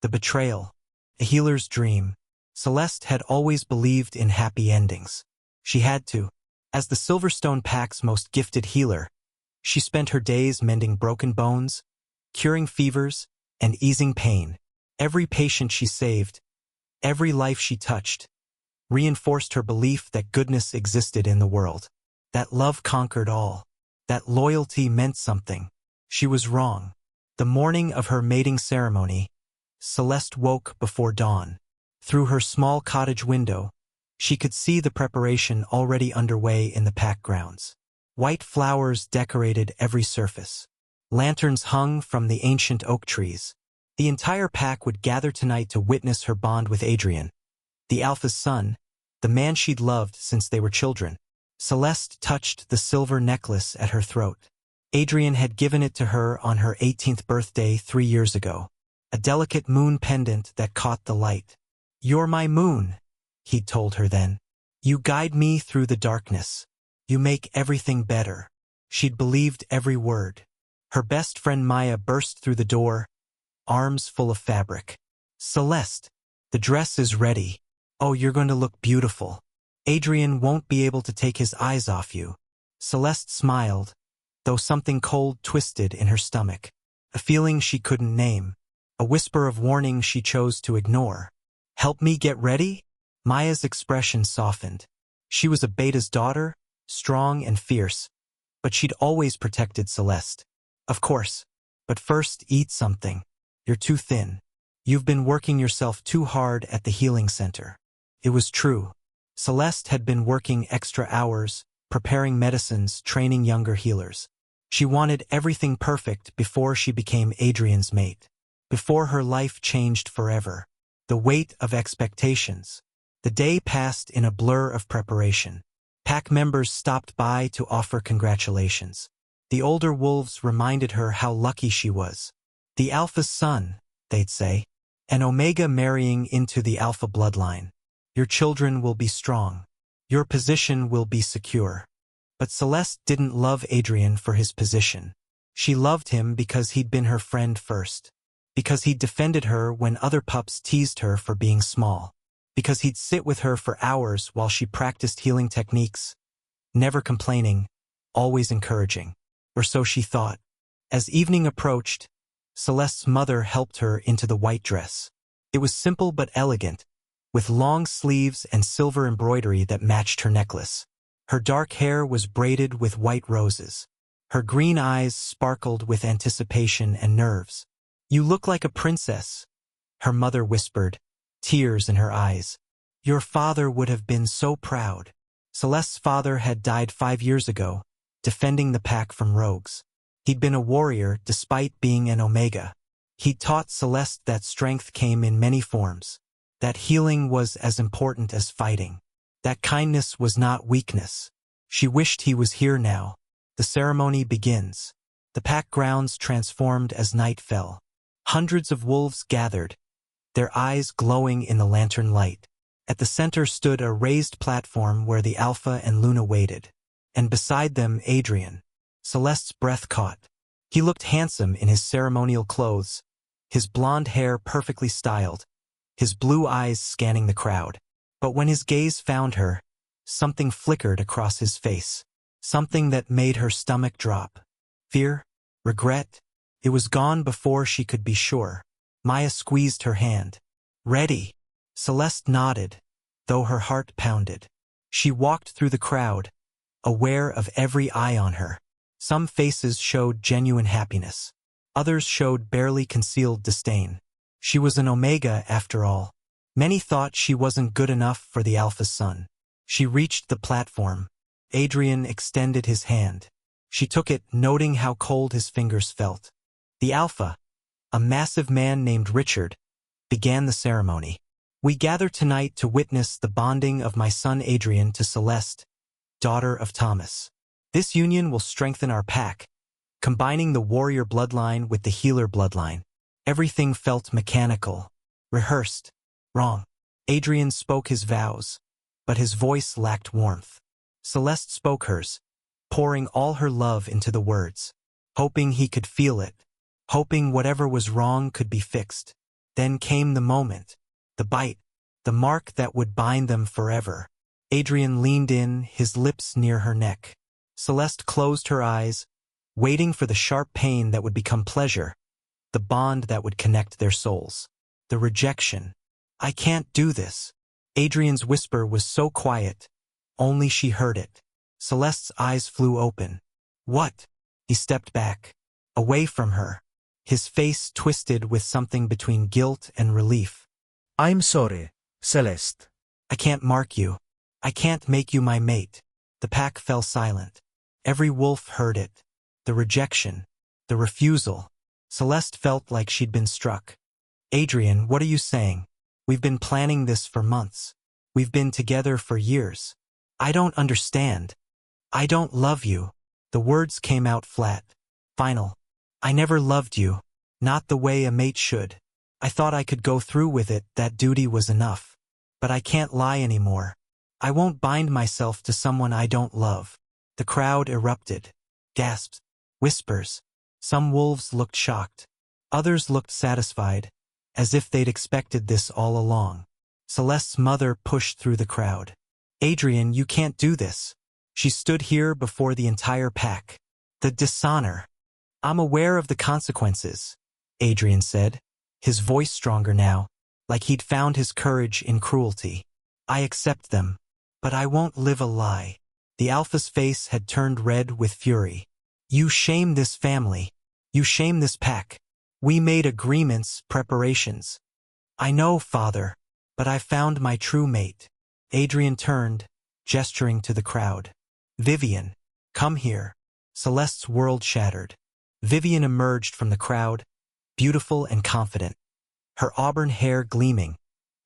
The betrayal. A healer's dream. Celeste had always believed in happy endings. She had to. As the Silverstone Pack's most gifted healer, she spent her days mending broken bones, curing fevers, and easing pain. Every patient she saved, every life she touched, reinforced her belief that goodness existed in the world, that love conquered all, that loyalty meant something. She was wrong. The morning of her mating ceremony, Celeste woke before dawn. Through her small cottage window, she could see the preparation already underway in the pack grounds. White flowers decorated every surface. Lanterns hung from the ancient oak trees. The entire pack would gather tonight to witness her bond with Adrian, the Alpha's son, the man she'd loved since they were children. Celeste touched the silver necklace at her throat. Adrian had given it to her on her 18th birthday 3 years ago. A delicate moon pendant that caught the light. "You're my moon," he'd told her then. "You guide me through the darkness. You make everything better." She'd believed every word. Her best friend Maya burst through the door, arms full of fabric. "Celeste, the dress is ready. Oh, you're going to look beautiful. Adrian won't be able to take his eyes off you." Celeste smiled, though something cold twisted in her stomach. A feeling she couldn't name. A whisper of warning she chose to ignore. "Help me get ready?" Maya's expression softened. She was a beta's daughter, strong and fierce, but she'd always protected Celeste. "Of course. But first, eat something. You're too thin. You've been working yourself too hard at the healing center." It was true. Celeste had been working extra hours, preparing medicines, training younger healers. She wanted everything perfect before she became Adrian's mate. Before her life changed forever. The weight of expectations. The day passed in a blur of preparation. Pack members stopped by to offer congratulations. The older wolves reminded her how lucky she was. The Alpha's son, they'd say. An Omega marrying into the Alpha bloodline. Your children will be strong. Your position will be secure. But Celeste didn't love Adrian for his position. She loved him because he'd been her friend first. Because he'd defended her when other pups teased her for being small. Because he'd sit with her for hours while she practiced healing techniques. Never complaining, always encouraging. Or so she thought. As evening approached, Celeste's mother helped her into the white dress. It was simple but elegant, with long sleeves and silver embroidery that matched her necklace. Her dark hair was braided with white roses. Her green eyes sparkled with anticipation and nerves. "You look like a princess," her mother whispered, tears in her eyes. "Your father would have been so proud." Celeste's father had died 5 years ago, defending the pack from rogues. He'd been a warrior despite being an Omega. He taught Celeste that strength came in many forms, that healing was as important as fighting, that kindness was not weakness. She wished he was here now. The ceremony begins. The pack grounds transformed as night fell. Hundreds of wolves gathered, their eyes glowing in the lantern light. At the center stood a raised platform where the Alpha and Luna waited. And beside them, Adrian. Celeste's breath caught. He looked handsome in his ceremonial clothes, his blonde hair perfectly styled, his blue eyes scanning the crowd. But when his gaze found her, something flickered across his face. Something that made her stomach drop. Fear? Regret? It was gone before she could be sure. Maya squeezed her hand. "Ready?" Celeste nodded, though her heart pounded. She walked through the crowd, aware of every eye on her. Some faces showed genuine happiness. Others showed barely concealed disdain. She was an Omega after all. Many thought she wasn't good enough for the Alpha's son. She reached the platform. Adrian extended his hand. She took it, noting how cold his fingers felt. The Alpha, a massive man named Richard, began the ceremony. "We gather tonight to witness the bonding of my son Adrian to Celeste, daughter of Thomas. This union will strengthen our pack, combining the warrior bloodline with the healer bloodline." Everything felt mechanical, rehearsed, wrong. Adrian spoke his vows, but his voice lacked warmth. Celeste spoke hers, pouring all her love into the words, hoping he could feel it, hoping whatever was wrong could be fixed. Then came the moment. The bite. The mark that would bind them forever. Adrian leaned in, his lips near her neck. Celeste closed her eyes, waiting for the sharp pain that would become pleasure, the bond that would connect their souls. The rejection. I can't do this. Adrian's whisper was so quiet, only she heard it. Celeste's eyes flew open. What? He stepped back, away from her, his face twisted with something between guilt and relief. I'm sorry, Celeste. I can't mark you. I can't make you my mate. The pack fell silent. Every wolf heard it. The rejection. The refusal. Celeste felt like she'd been struck. Adrian, what are you saying? We've been planning this for months. We've been together for years. I don't understand. I don't love you. The words came out flat. Final. I never loved you. Not the way a mate should. I thought I could go through with it, that duty was enough. But I can't lie anymore. I won't bind myself to someone I don't love. The crowd erupted. Gasps. Whispers. Some wolves looked shocked. Others looked satisfied, as if they'd expected this all along. Celeste's mother pushed through the crowd. Adrian, you can't do this. She stood here before the entire pack. The dishonor. I'm aware of the consequences, Adrian said, his voice stronger now, like he'd found his courage in cruelty. I accept them, but I won't live a lie. The alpha's face had turned red with fury. You shame this family. You shame this pack. We made agreements, preparations. I know, father, but I found my true mate. Adrian turned, gesturing to the crowd. Vivian, come here. Celeste's world shattered. Vivian emerged from the crowd, beautiful and confident, her auburn hair gleaming,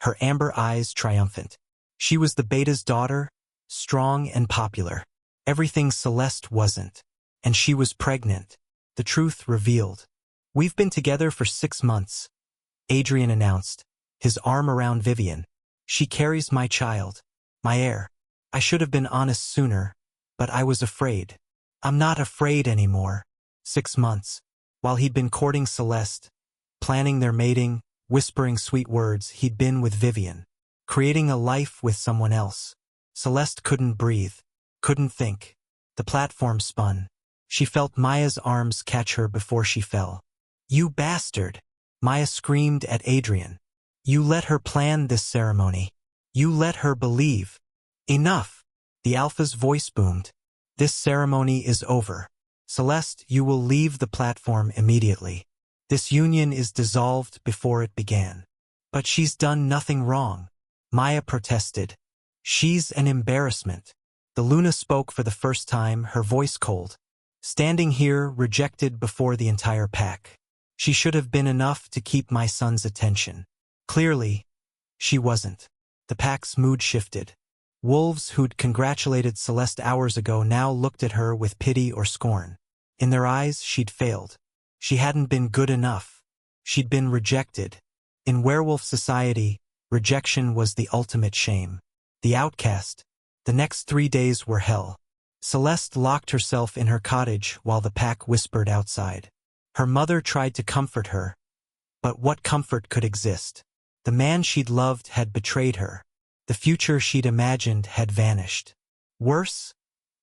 her amber eyes triumphant. She was the beta's daughter, strong and popular. Everything Celeste wasn't. And she was pregnant. The truth revealed. We've been together for 6 months, Adrian announced, his arm around Vivian. She carries my child, my heir. I should have been honest sooner, but I was afraid. I'm not afraid anymore. 6 months, while he'd been courting Celeste, planning their mating, whispering sweet words, he'd been with Vivian, creating a life with someone else. Celeste couldn't breathe, couldn't think. The platform spun. She felt Maya's arms catch her before she fell. You bastard! Maya screamed at Adrian. You let her plan this ceremony. You let her believe. Enough! The alpha's voice boomed. This ceremony is over. Celeste, you will leave the platform immediately. This union is dissolved before it began. But she's done nothing wrong. Maya protested. She's an embarrassment. The Luna spoke for the first time, her voice cold. Standing here, rejected before the entire pack. She should have been enough to keep my son's attention. Clearly, she wasn't. The pack's mood shifted. Wolves who'd congratulated Celeste hours ago now looked at her with pity or scorn. In their eyes, she'd failed. She hadn't been good enough. She'd been rejected. In werewolf society, rejection was the ultimate shame. The outcast. The next 3 days were hell. Celeste locked herself in her cottage while the pack whispered outside. Her mother tried to comfort her. But what comfort could exist? The man she'd loved had betrayed her. The future she'd imagined had vanished. Worse,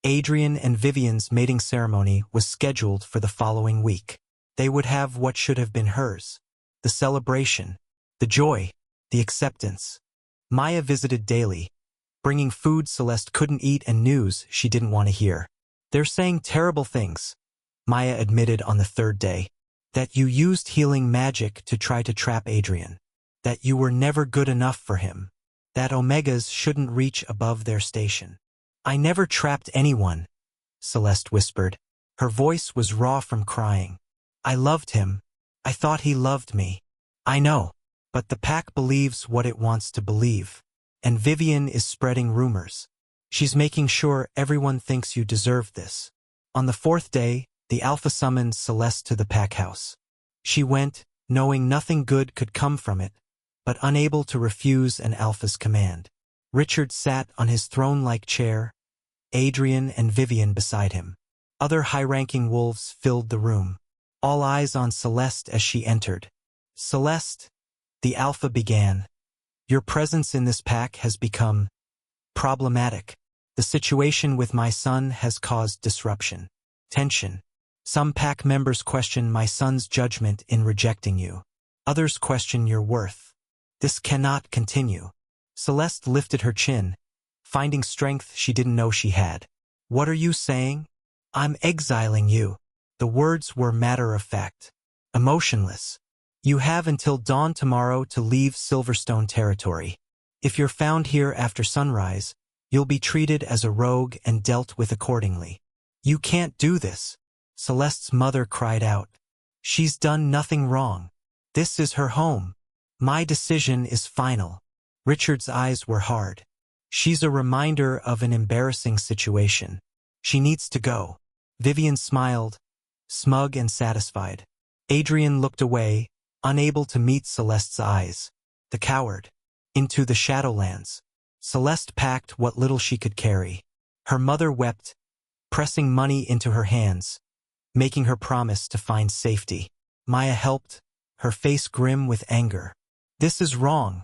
Adrian and Vivian's mating ceremony was scheduled for the following week. They would have what should have been hers. The celebration, the joy, the acceptance. Maya visited daily, bringing food Celeste couldn't eat and news she didn't want to hear. They're saying terrible things, Maya admitted on the 3rd day. That you used healing magic to try to trap Adrian. That you were never good enough for him. That Omegas shouldn't reach above their station. I never trapped anyone, Celeste whispered. Her voice was raw from crying. I loved him. I thought he loved me. I know. But the pack believes what it wants to believe. And Vivian is spreading rumors. She's making sure everyone thinks you deserve this. On the 4th day, the alpha summoned Celeste to the pack house. She went, knowing nothing good could come from it, but unable to refuse an alpha's command. Richard sat on his throne-like chair, Adrian and Vivian beside him. Other high-ranking wolves filled the room. All eyes on Celeste as she entered. Celeste, The Alpha began. Your presence in this pack has become problematic. The situation with my son has caused disruption, tension. Some pack members question my son's judgment in rejecting you. Others question your worth. This cannot continue. Celeste lifted her chin, finding strength she didn't know she had. What are you saying? I'm exiling you. The words were matter-of-fact, emotionless. You have until dawn tomorrow to leave Silverstone territory. If you're found here after sunrise, you'll be treated as a rogue and dealt with accordingly. You can't do this. Celeste's mother cried out. She's done nothing wrong. This is her home. My decision is final. Richard's eyes were hard. She's a reminder of an embarrassing situation. She needs to go. Vivian smiled, smug and satisfied. Adrian looked away, unable to meet Celeste's eyes. The coward. Into the Shadowlands. Celeste packed what little she could carry. Her mother wept, pressing money into her hands, making her promise to find safety. Maya helped, her face grim with anger. This is wrong,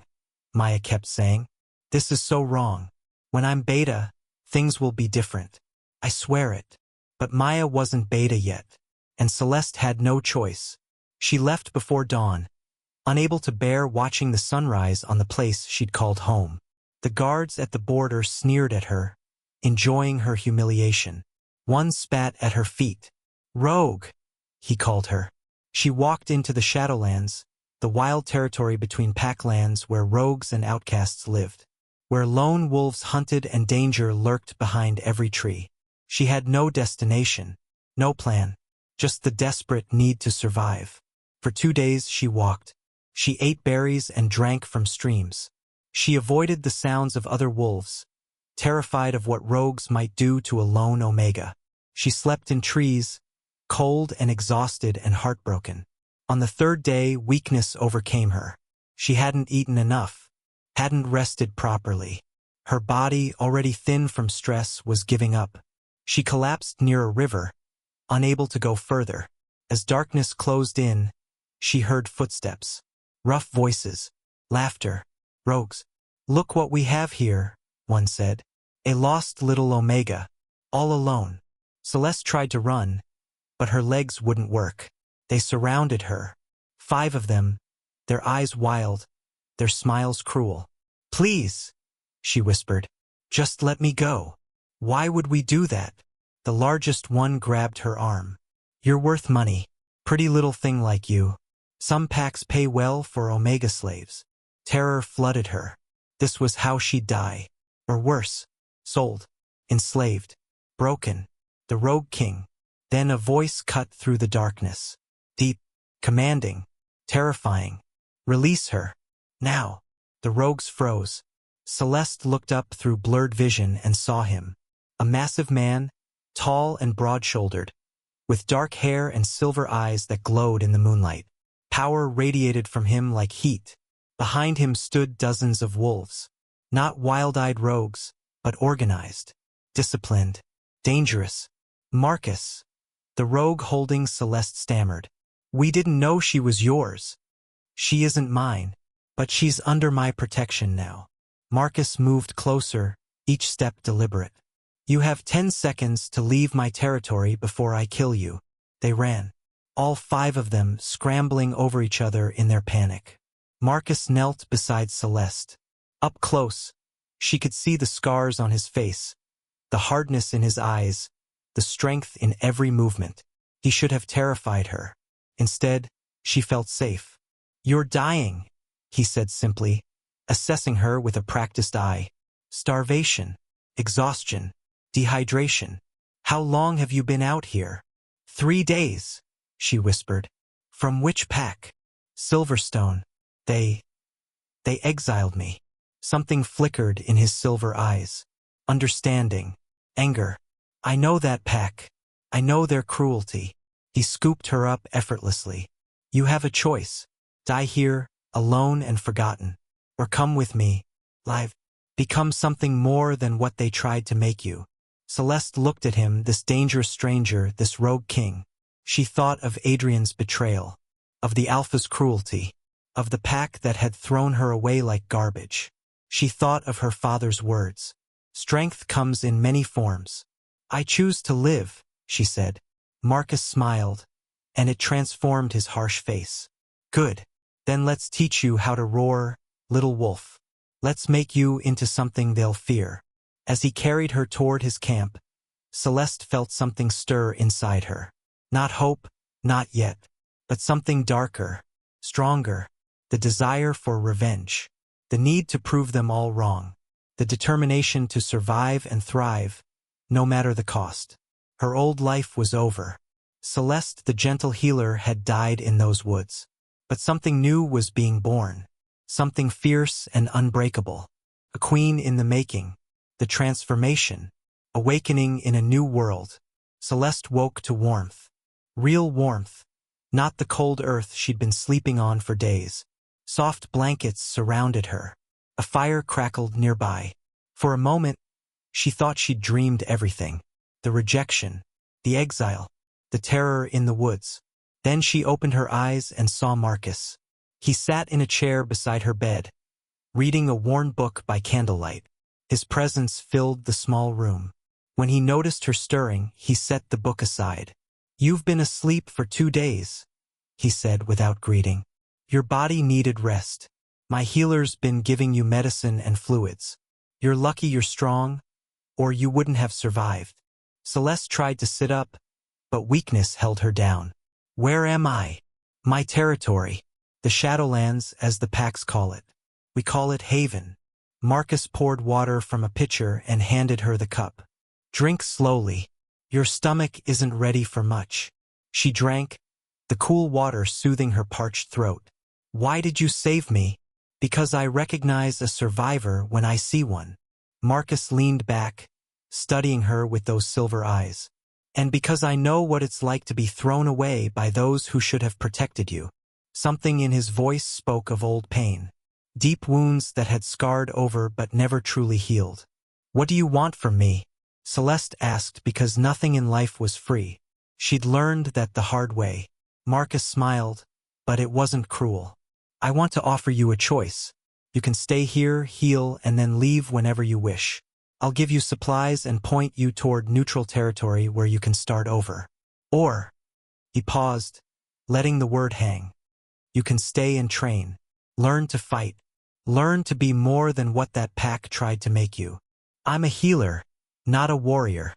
Maya kept saying. This is so wrong. When I'm Beta, things will be different. I swear it. But Maya wasn't Beta yet, and Celeste had no choice. She left before dawn, unable to bear watching the sunrise on the place she'd called home. The guards at the border sneered at her, enjoying her humiliation. One spat at her feet. Rogue, he called her. She walked into the Shadowlands, the wild territory between packlands where rogues and outcasts lived, where lone wolves hunted and danger lurked behind every tree. She had no destination, no plan, just the desperate need to survive. For 2 days she walked. She ate berries and drank from streams. She avoided the sounds of other wolves, terrified of what rogues might do to a lone Omega. She slept in trees, cold and exhausted and heartbroken. On the 3rd day, weakness overcame her. She hadn't eaten enough, hadn't rested properly. Her body, already thin from stress, was giving up. She collapsed near a river, unable to go further. As darkness closed in, she heard footsteps, rough voices, laughter. Rogues. Look what we have here, one said. A lost little Omega, all alone. Celeste tried to run, but her legs wouldn't work. They surrounded her. 5 of them, their eyes wild, their smiles cruel. Please, she whispered. Just let me go. Why would we do that? The largest one grabbed her arm. You're worth money. Pretty little thing like you. Some packs pay well for Omega slaves. Terror flooded her. This was how she'd die. Or worse, sold, enslaved, broken. The Rogue King. Then a voice cut through the darkness. Deep, commanding, terrifying. Release her. Now. The rogues froze. Celeste looked up through blurred vision and saw him. A massive man, tall and broad-shouldered, with dark hair and silver eyes that glowed in the moonlight. Power radiated from him like heat. Behind him stood dozens of wolves. Not wild-eyed rogues, but organized, disciplined, dangerous. Marcus. The rogue holding Celeste stammered. We didn't know she was yours. She isn't mine, but she's under my protection now. Marcus moved closer, each step deliberate. You have 10 seconds to leave my territory before I kill you. They ran. All 5 of them scrambling over each other in their panic. Marcus knelt beside Celeste. Up close, she could see the scars on his face, the hardness in his eyes, the strength in every movement. He should have terrified her. Instead, she felt safe. You're dying, he said simply, assessing her with a practiced eye. Starvation, exhaustion, dehydration. How long have you been out here? 3 days, she whispered. From which pack? Silverstone. They exiled me. Something flickered in his silver eyes. Understanding. Anger. I know that pack. I know their cruelty. He scooped her up effortlessly. You have a choice. Die here, alone and forgotten. Or come with me, live. Become something more than what they tried to make you. Celeste looked at him, this dangerous stranger, this rogue king. She thought of Adrian's betrayal, of the Alpha's cruelty, of the pack that had thrown her away like garbage. She thought of her father's words. Strength comes in many forms. I choose to live, she said. Marcus smiled, and it transformed his harsh face. Good. Then let's teach you how to roar, little wolf. Let's make you into something they'll fear. As he carried her toward his camp, Celeste felt something stir inside her. Not hope, not yet, but something darker, stronger, the desire for revenge, the need to prove them all wrong, the determination to survive and thrive, no matter the cost. Her old life was over. Celeste, the gentle healer, had died in those woods. But something new was being born, something fierce and unbreakable. A queen in the making, the transformation, awakening in a new world. Celeste woke to warmth. Real warmth, not the cold earth she'd been sleeping on for days. Soft blankets surrounded her. A fire crackled nearby. For a moment, she thought she'd dreamed everything. The rejection, the exile, the terror in the woods. Then she opened her eyes and saw Marcus. He sat in a chair beside her bed, reading a worn book by candlelight. His presence filled the small room. When he noticed her stirring, he set the book aside. You've been asleep for 2 days, he said without greeting. Your body needed rest. My healer's been giving you medicine and fluids. You're lucky you're strong, or you wouldn't have survived. Celeste tried to sit up, but weakness held her down. Where am I? My territory. The Shadowlands, as the packs call it. We call it Haven. Marcus poured water from a pitcher and handed her the cup. Drink slowly. Your stomach isn't ready for much. She drank, the cool water soothing her parched throat. Why did you save me? Because I recognize a survivor when I see one. Marcus leaned back, studying her with those silver eyes. And because I know what it's like to be thrown away by those who should have protected you. Something in his voice spoke of old pain. Deep wounds that had scarred over but never truly healed. What do you want from me? Celeste asked because nothing in life was free. She'd learned that the hard way. Marcus smiled, but it wasn't cruel. I want to offer you a choice. You can stay here, heal, and then leave whenever you wish. I'll give you supplies and point you toward neutral territory where you can start over. Or, he paused, letting the word hang. You can stay and train. Learn to fight. Learn to be more than what that pack tried to make you. I'm a healer, not a warrior.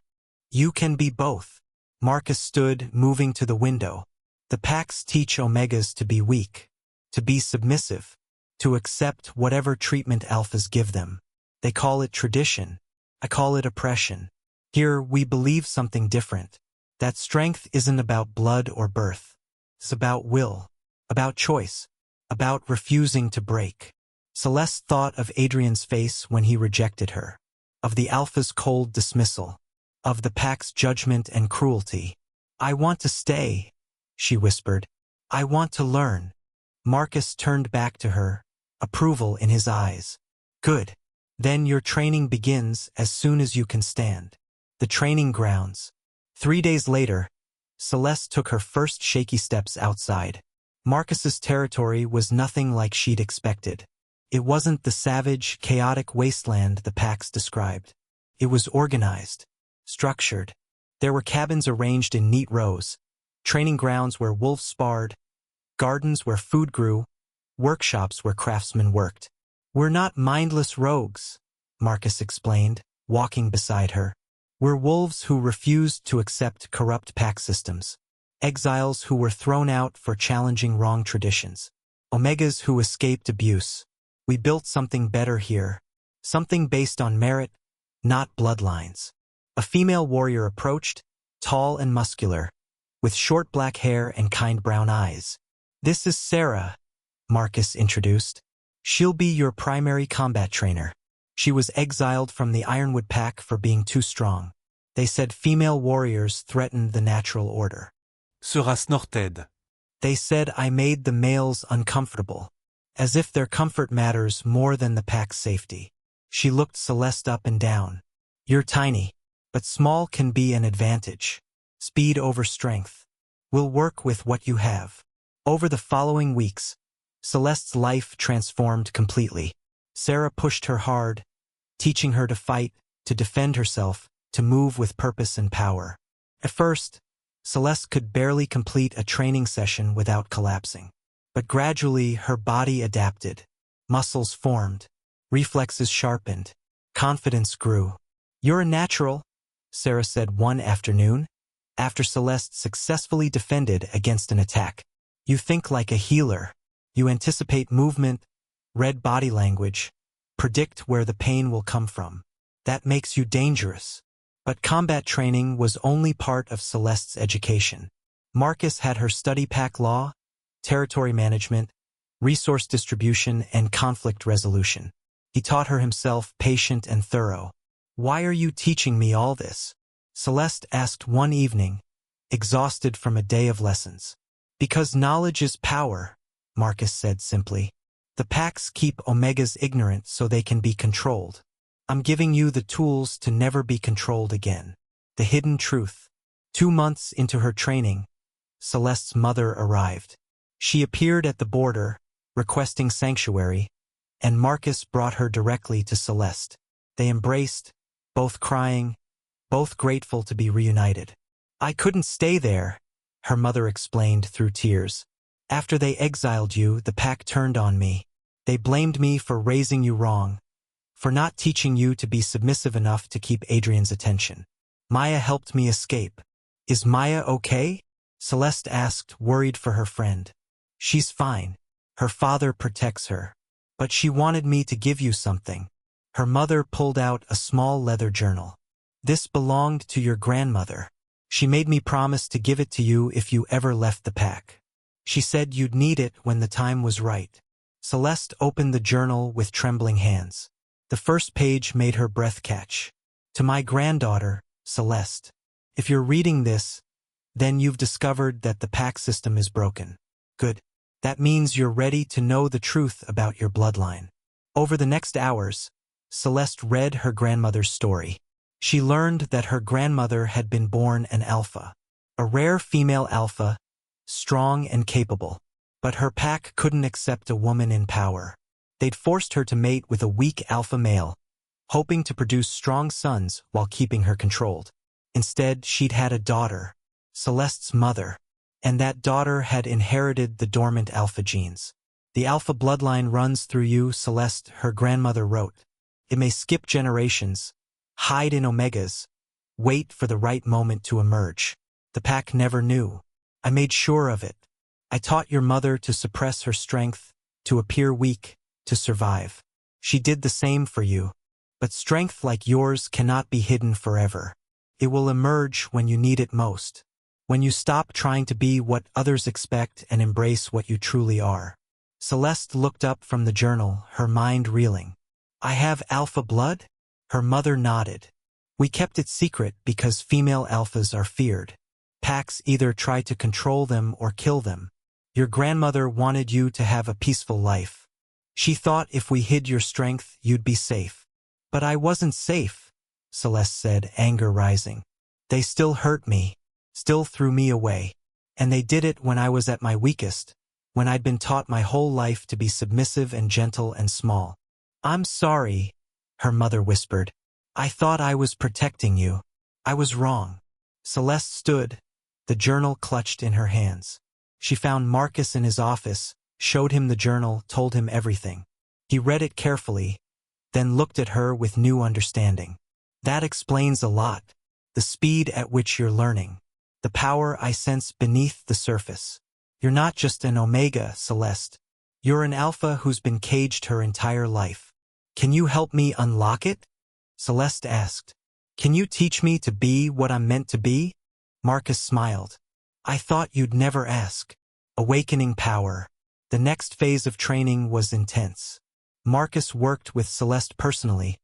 You can be both. Marcus stood, moving to the window. The packs teach Omegas to be weak, to be submissive, to accept whatever treatment alphas give them. They call it tradition. I call it oppression. Here, we believe something different. That strength isn't about blood or birth. It's about will, about choice, about refusing to break. Celeste thought of Adrian's face when he rejected her, of the alpha's cold dismissal, of the pack's judgment and cruelty. I want to stay, she whispered. I want to learn. Marcus turned back to her, approval in his eyes. Good. Then your training begins as soon as you can stand. The training grounds. 3 days later, Celeste took her first shaky steps outside. Marcus's territory was nothing like she'd expected. It wasn't the savage, chaotic wasteland the packs described. It was organized, structured. There were cabins arranged in neat rows, training grounds where wolves sparred, gardens where food grew, workshops where craftsmen worked. We're not mindless rogues, Marcus explained, walking beside her. We're wolves who refused to accept corrupt pack systems, exiles who were thrown out for challenging wrong traditions, Omegas who escaped abuse. We built something better here, something based on merit, not bloodlines. A female warrior approached, tall and muscular, with short black hair and kind brown eyes. This is Sarah, Marcus introduced. She'll be your primary combat trainer. She was exiled from the Ironwood pack for being too strong. They said female warriors threatened the natural order. Sera snorted. They said I made the males uncomfortable, as if their comfort matters more than the pack's safety. She looked Celeste up and down. You're tiny, but small can be an advantage. Speed over strength. We'll work with what you have. Over the following weeks, Celeste's life transformed completely. Sarah pushed her hard, teaching her to fight, to defend herself, to move with purpose and power. At first, Celeste could barely complete a training session without collapsing. But gradually her body adapted. Muscles formed. Reflexes sharpened. Confidence grew. "You're a natural," Sarah said one afternoon, after Celeste successfully defended against an attack. "You think like a healer. You anticipate movement, read body language, predict where the pain will come from. That makes you dangerous." But combat training was only part of Celeste's education. Marcus had her study pack law, territory management, resource distribution, and conflict resolution. He taught her himself, patient and thorough. "Why are you teaching me all this?" Celeste asked one evening, exhausted from a day of lessons. "Because knowledge is power," Marcus said simply. "The packs keep Omegas ignorant so they can be controlled. I'm giving you the tools to never be controlled again." The hidden truth. 2 months into her training, Celeste's mother arrived. She appeared at the border, requesting sanctuary, and Marcus brought her directly to Celeste. They embraced, both crying, both grateful to be reunited. "I couldn't stay there," her mother explained through tears. "After they exiled you, the pack turned on me. They blamed me for raising you wrong, for not teaching you to be submissive enough to keep Adrian's attention. Maya helped me escape." "Is Maya okay?" Celeste asked, worried for her friend. "She's fine. Her father protects her. But she wanted me to give you something." Her mother pulled out a small leather journal. "This belonged to your grandmother. She made me promise to give it to you if you ever left the pack. She said you'd need it when the time was right." Celeste opened the journal with trembling hands. The first page made her breath catch. "To my granddaughter, Celeste. If you're reading this, then you've discovered that the pack system is broken. Good. That means you're ready to know the truth about your bloodline." Over the next hours, Celeste read her grandmother's story. She learned that her grandmother had been born an alpha, a rare female alpha, strong and capable. But her pack couldn't accept a woman in power. They'd forced her to mate with a weak alpha male, hoping to produce strong sons while keeping her controlled. Instead, she'd had a daughter, Celeste's mother, and that daughter had inherited the dormant alpha genes. "The alpha bloodline runs through you, Celeste," her grandmother wrote. "It may skip generations, hide in omegas, wait for the right moment to emerge. The pack never knew. I made sure of it. I taught your mother to suppress her strength, to appear weak, to survive. She did the same for you. But strength like yours cannot be hidden forever. It will emerge when you need it most. When you stop trying to be what others expect and embrace what you truly are." Celeste looked up from the journal, her mind reeling. "I have alpha blood?" Her mother nodded. "We kept it secret because female alphas are feared. Packs either try to control them or kill them. Your grandmother wanted you to have a peaceful life. She thought if we hid your strength, you'd be safe." "But I wasn't safe," Celeste said, anger rising. "They still hurt me, still threw me away. And they did it when I was at my weakest, when I'd been taught my whole life to be submissive and gentle and small." "I'm sorry," her mother whispered. "I thought I was protecting you. I was wrong." Celeste stood, the journal clutched in her hands. She found Marcus in his office, showed him the journal, told him everything. He read it carefully, then looked at her with new understanding. "That explains a lot. The speed at which you're learning. The power I sense beneath the surface. You're not just an omega, Celeste. You're an alpha who's been caged her entire life. Can you help me unlock it?" Celeste asked. "Can you teach me to be what I'm meant to be?" Marcus smiled. "I thought you'd never ask." Awakening power. The next phase of training was intense. Marcus worked with Celeste personally,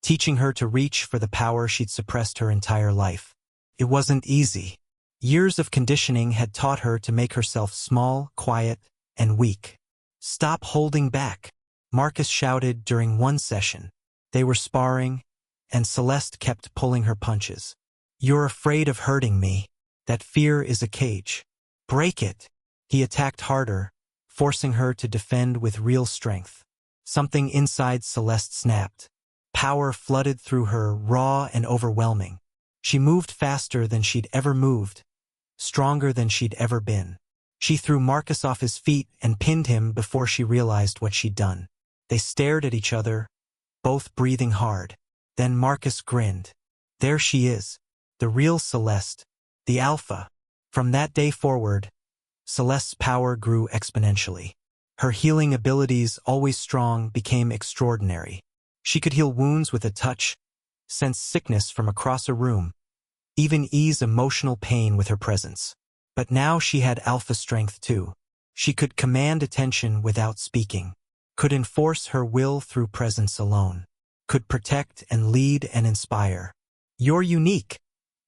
teaching her to reach for the power she'd suppressed her entire life. It wasn't easy. Years of conditioning had taught her to make herself small, quiet, and weak. "Stop holding back," Marcus shouted during one session. They were sparring, and Celeste kept pulling her punches. "You're afraid of hurting me. That fear is a cage. Break it." He attacked harder, forcing her to defend with real strength. Something inside Celeste snapped. Power flooded through her, raw and overwhelming. She moved faster than she'd ever moved, stronger than she'd ever been. She threw Marcus off his feet and pinned him before she realized what she'd done. They stared at each other, both breathing hard. Then Marcus grinned. There she is, the real Celeste, the Alpha. From that day forward, Celeste's power grew exponentially. Her healing abilities, always strong, became extraordinary. She could heal wounds with a touch, sense sickness from across a room, even ease emotional pain with her presence. But now she had alpha strength too. She could command attention without speaking, could enforce her will through presence alone, could protect and lead and inspire. "You're unique,"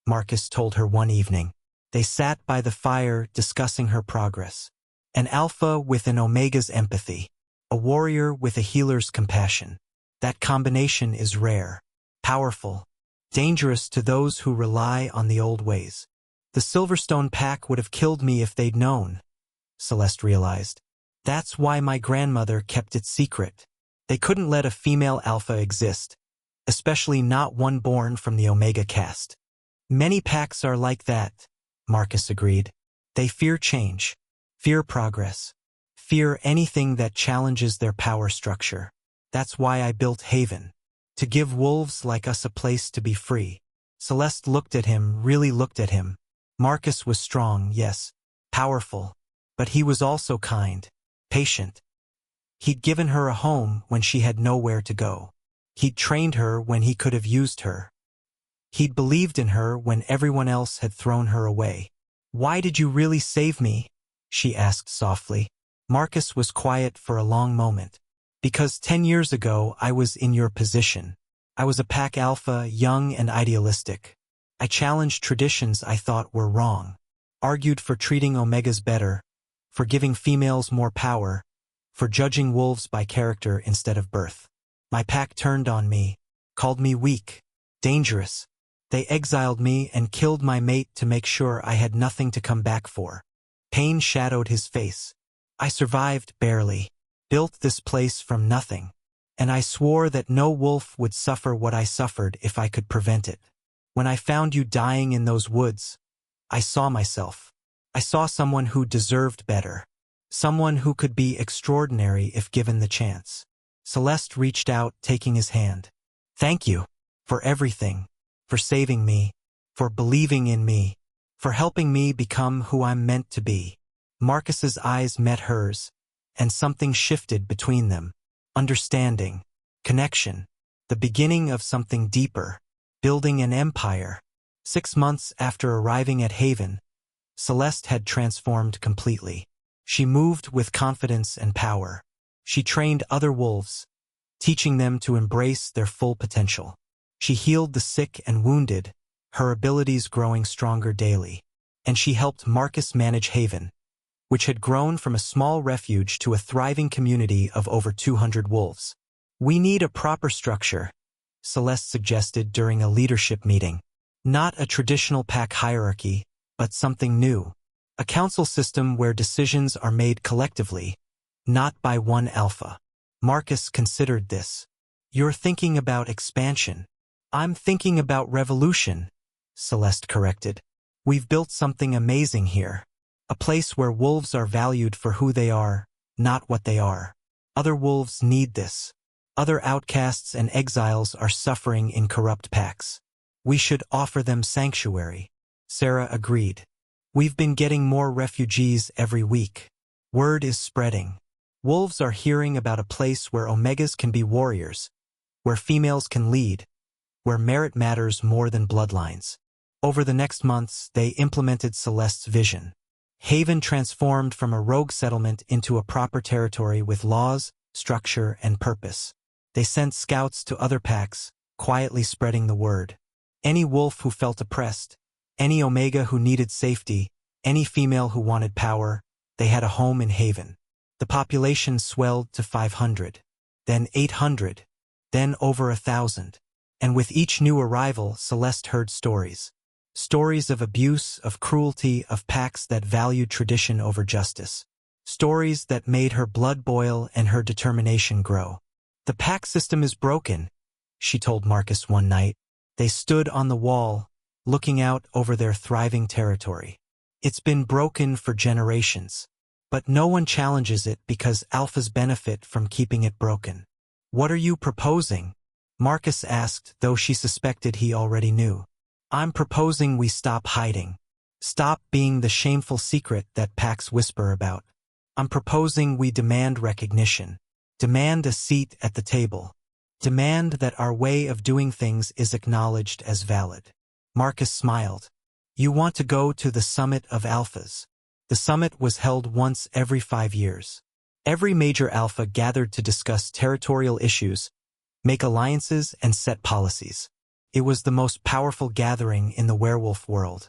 Marcus told her one evening. They sat by the fire discussing her progress. An alpha with an omega's empathy, a warrior with a healer's compassion. That combination is rare, powerful, dangerous to those who rely on the old ways. The Silverstone pack would have killed me if they'd known, Celeste realized. That's why my grandmother kept it secret. They couldn't let a female alpha exist, especially not one born from the Omega caste. Many packs are like that, Marcus agreed. They fear change, fear progress, fear anything that challenges their power structure. That's why I built Haven, to give wolves like us a place to be free. Celeste looked at him, really looked at him. Marcus was strong, yes, powerful, but he was also kind, patient. He'd given her a home when she had nowhere to go. He'd trained her when he could have used her. He'd believed in her when everyone else had thrown her away. "Why did you really save me?" she asked softly. Marcus was quiet for a long moment. "Because 10 years ago I was in your position. I was a pack alpha, young and idealistic. I challenged traditions I thought were wrong, argued for treating omegas better, for giving females more power, for judging wolves by character instead of birth. My pack turned on me, called me weak, dangerous. They exiled me and killed my mate to make sure I had nothing to come back for." Pain shadowed his face. "I survived barely, built this place from nothing, and I swore that no wolf would suffer what I suffered if I could prevent it. When I found you dying in those woods, I saw myself. I saw someone who deserved better, someone who could be extraordinary if given the chance." Celeste reached out, taking his hand. "Thank you for everything, for saving me, for believing in me, for helping me become who I'm meant to be." Marcus's eyes met hers, and something shifted between them. Understanding, connection, the beginning of something deeper, building an empire. 6 months after arriving at Haven, Celeste had transformed completely. She moved with confidence and power. She trained other wolves, teaching them to embrace their full potential. She healed the sick and wounded, her abilities growing stronger daily. And she helped Marcus manage Haven, which had grown from a small refuge to a thriving community of over 200 wolves. "We need a proper structure," Celeste suggested during a leadership meeting. "Not a traditional pack hierarchy, but something new. A council system where decisions are made collectively, not by one alpha." Marcus considered this. "You're thinking about expansion. I'm thinking about revolution," Celeste corrected. "We've built something amazing here. A place where wolves are valued for who they are, not what they are. Other wolves need this. Other outcasts and exiles are suffering in corrupt packs. We should offer them sanctuary." Sarah agreed. "We've been getting more refugees every week. Word is spreading. Wolves are hearing about a place where omegas can be warriors, where females can lead, where merit matters more than bloodlines." Over the next months, they implemented Celeste's vision. Haven transformed from a rogue settlement into a proper territory with laws, structure, and purpose. They sent scouts to other packs, quietly spreading the word. Any wolf who felt oppressed, any omega who needed safety, any female who wanted power, they had a home in Haven. The population swelled to 500, then 800, then over 1,000. And with each new arrival, Celeste heard stories. Stories of abuse, of cruelty, of packs that valued tradition over justice. stories that made her blood boil and her determination grow. "The pack system is broken," she told Marcus one night. They stood on the wall, looking out over their thriving territory. "It's been broken for generations. But no one challenges it because alphas benefit from keeping it broken." "What are you proposing?" Marcus asked, though she suspected he already knew. "I'm proposing we stop hiding. Stop being the shameful secret that packs whisper about. I'm proposing we demand recognition. Demand a seat at the table. Demand that our way of doing things is acknowledged as valid." Marcus smiled. "You want to go to the summit of alphas." The summit was held once every 5 years. Every major alpha gathered to discuss territorial issues, make alliances, and set policies. It was the most powerful gathering in the werewolf world.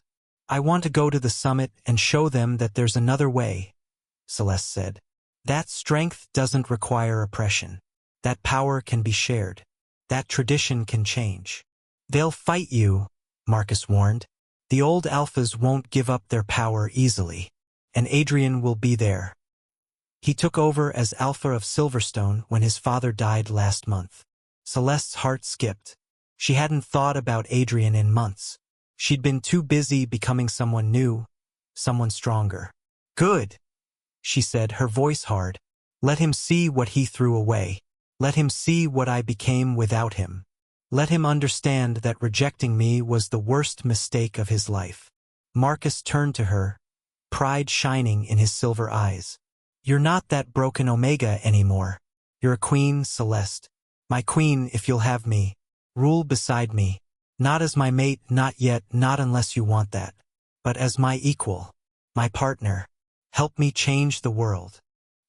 "I want to go to the summit and show them that there's another way," Celeste said. "That strength doesn't require oppression. That power can be shared. That tradition can change." "They'll fight you," Marcus warned. "The old alphas won't give up their power easily. And Adrian will be there. He took over as Alpha of Silverstone when his father died last month." Celeste's heart skipped. She hadn't thought about Adrian in months. She'd been too busy becoming someone new, someone stronger. "Good," she said, her voice hard. "Let him see what he threw away. Let him see what I became without him. Let him understand that rejecting me was the worst mistake of his life." Marcus turned to her, pride shining in his silver eyes. "You're not that broken Omega anymore. You're a queen, Celeste. My queen, if you'll have me. Rule beside me. Not as my mate, not yet, not unless you want that. But as my equal. My partner. Help me change the world."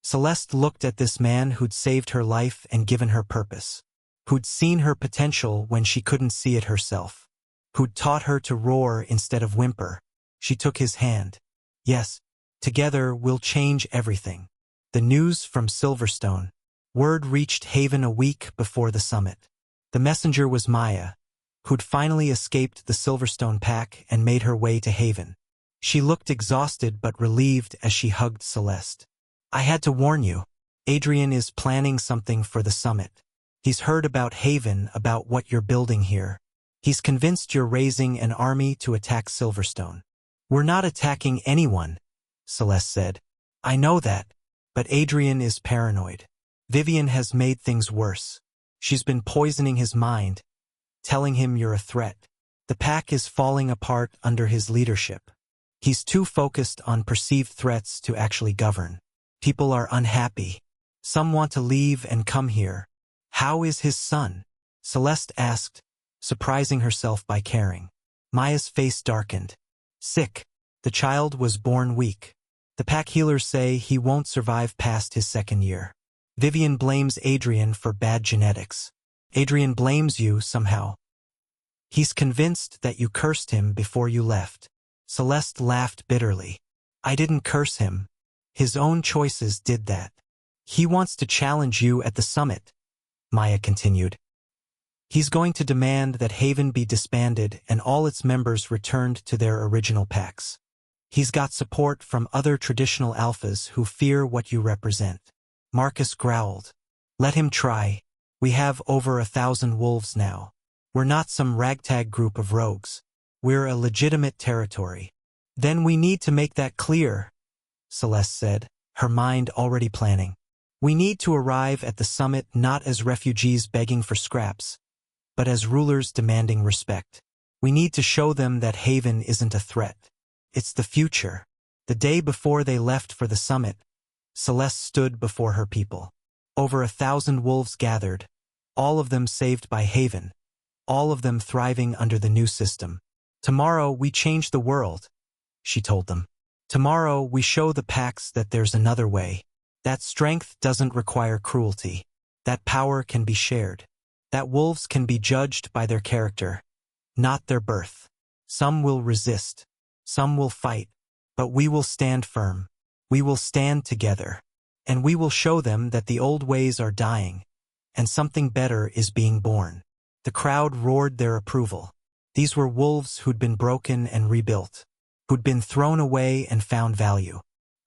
Celeste looked at this man who'd saved her life and given her purpose. Who'd seen her potential when she couldn't see it herself. Who'd taught her to roar instead of whimper. She took his hand. "Yes, together we'll change everything." The news from Silverstone. Word reached Haven a week before the summit. The messenger was Maya, who'd finally escaped the Silverstone pack and made her way to Haven. She looked exhausted but relieved as she hugged Celeste. "I had to warn you. Adrian is planning something for the summit. He's heard about Haven, about what you're building here. He's convinced you're raising an army to attack Silverstone." "We're not attacking anyone," Celeste said. "I know that. But Adrian is paranoid. Vivian has made things worse. She's been poisoning his mind, telling him you're a threat. The pack is falling apart under his leadership. He's too focused on perceived threats to actually govern. People are unhappy. Some want to leave and come here." "How is his son?" Celeste asked, surprising herself by caring. Maya's face darkened. "Sick. The child was born weak. The pack healers say he won't survive past his 2nd year. Vivian blames Adrian for bad genetics. Adrian blames you somehow. He's convinced that you cursed him before you left." Celeste laughed bitterly. "I didn't curse him. His own choices did that. He wants to challenge you at the summit," Maya continued. "He's going to demand that Haven be disbanded and all its members returned to their original packs. He's got support from other traditional alphas who fear what you represent." Marcus growled. "Let him try. We have over 1,000 wolves now. We're not some ragtag group of rogues. We're a legitimate territory." "Then we need to make that clear," Celeste said, her mind already planning. "We need to arrive at the summit not as refugees begging for scraps, but as rulers demanding respect. We need to show them that Haven isn't a threat. It's the future." The day before they left for the summit, Celeste stood before her people. Over 1,000 wolves gathered, all of them saved by Haven, all of them thriving under the new system. "Tomorrow we change the world," she told them. "Tomorrow we show the packs that there's another way. That strength doesn't require cruelty. That power can be shared. That wolves can be judged by their character, not their birth. Some will resist. Some will fight. But we will stand firm. We will stand together. And we will show them that the old ways are dying, and something better is being born." The crowd roared their approval. These were wolves who'd been broken and rebuilt, who'd been thrown away and found value,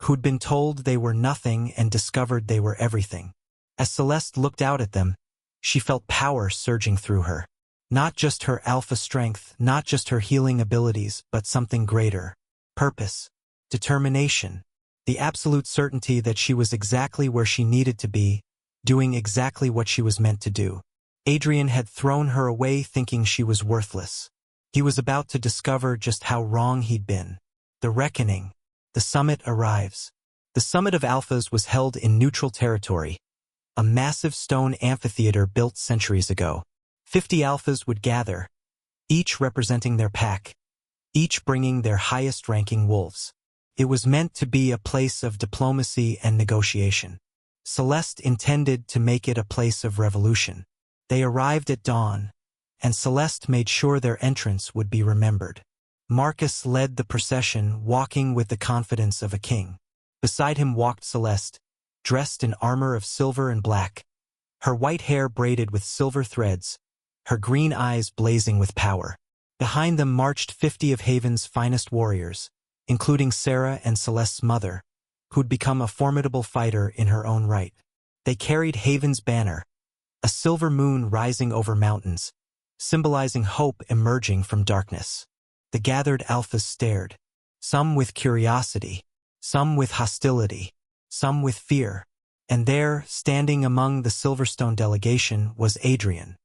who'd been told they were nothing and discovered they were everything. As Celeste looked out at them, she felt power surging through her. Not just her alpha strength, not just her healing abilities, but something greater. Purpose, determination, the absolute certainty that she was exactly where she needed to be, doing exactly what she was meant to do. Adrian had thrown her away thinking she was worthless. He was about to discover just how wrong he'd been. The reckoning. The summit arrives. The summit of alphas was held in neutral territory, a massive stone amphitheater built centuries ago. 50 alphas would gather, each representing their pack, each bringing their highest-ranking wolves. It was meant to be a place of diplomacy and negotiation. Celeste intended to make it a place of revolution. They arrived at dawn, and Celeste made sure their entrance would be remembered. Marcus led the procession, walking with the confidence of a king. Beside him walked Celeste, dressed in armor of silver and black, her white hair braided with silver threads, her green eyes blazing with power. Behind them marched 50 of Haven's finest warriors, including Sarah and Celeste's mother, who'd become a formidable fighter in her own right. They carried Haven's banner, a silver moon rising over mountains, symbolizing hope emerging from darkness. The gathered alphas stared, some with curiosity, some with hostility, some with fear. And there, standing among the Silverstone delegation, was Adrian.